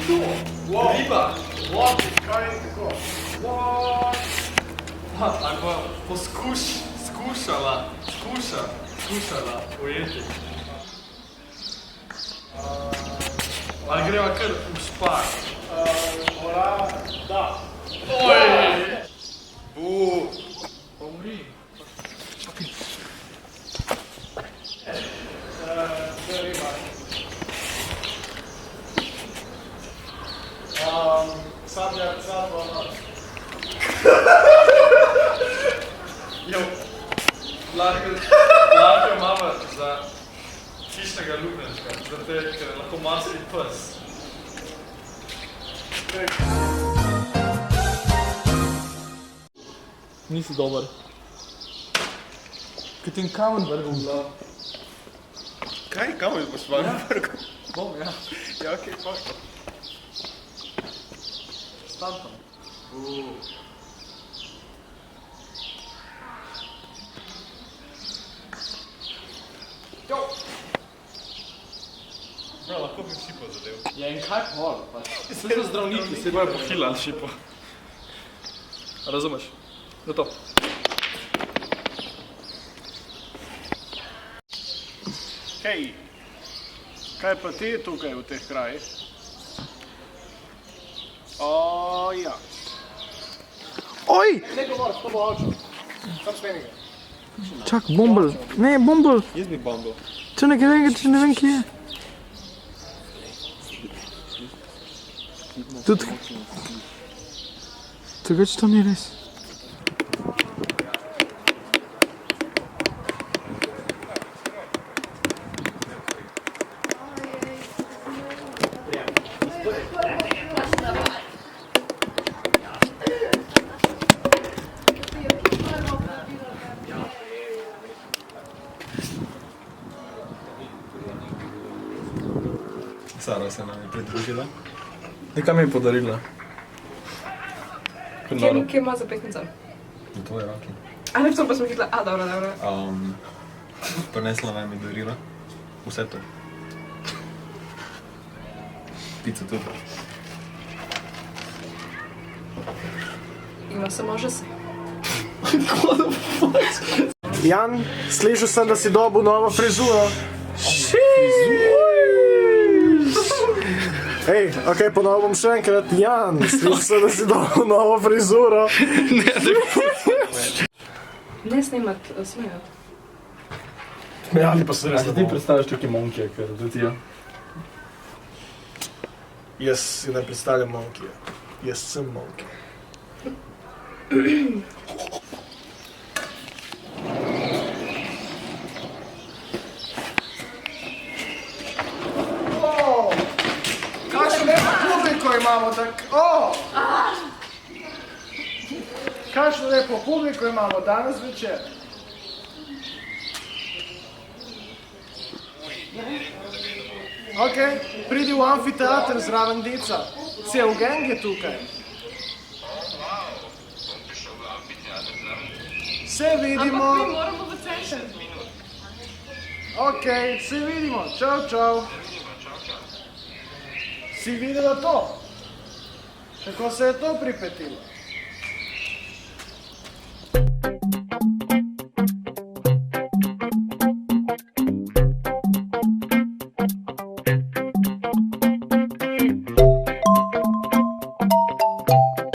to? Riba. What? Kaj je tako? Ali pa skušala ujeti. Ali greva kar v špar? Mora, da. Oj! Pomri. To je riba. Sablja, noč. Jo, lahko imamo za hišnega ljubljenčka, zato ker je lahko marski pes. Nisi dober. Kaj ti kamen vrgel v glav? Kaj? Kamen boš vrgel? Bom, ja. Ja, okej, fuck. Stan tam. Jo! Bro, lahko bi šipo zadev. Ja, in kaj pol? Sve so zdravniki, se bojo pohilali šipo. Razumeš? Je to. Hej, kaj pa ti tukaj v teh krajih? Ja. Oj! Ne govor, to bo očo. Sam smeni ga. Čak, Bumble. Ne, Bumble. Jaz bi Bumble. Če ne vem, kje je. Tudi... Drugače to ni res. Sara se nam je pridružila. Nekaj mi je podarila. Kje ima za pesnico? Na tvoje roke. A ne, pa smo hitla, dobro. Prinesla nam je darila. Vse to. Pico tudi. Ima samo že se. Jan, slišal sem, da si dobil novo frizuro. Ej, okej, ponovno bom še enkrat. Jan, slišal sem, da si dobil novo frizuro. Ne snimat, smejat. Smejali pa se res ne Ti bomo. predstavljaš tukaj monkije, ker letijo. Jaz si ne predstavljam monkije. Jaz sem monkij. Kakšno lepo publiko imamo, Kakšno lepo publiko imamo danes večer. Okej, pridi v amfiteater zraven Dica. Cel gang je tukaj. Se vidimo. moramo v center. Okej, se vidimo. Čau. Si videla to? Kako se je to pripetilo?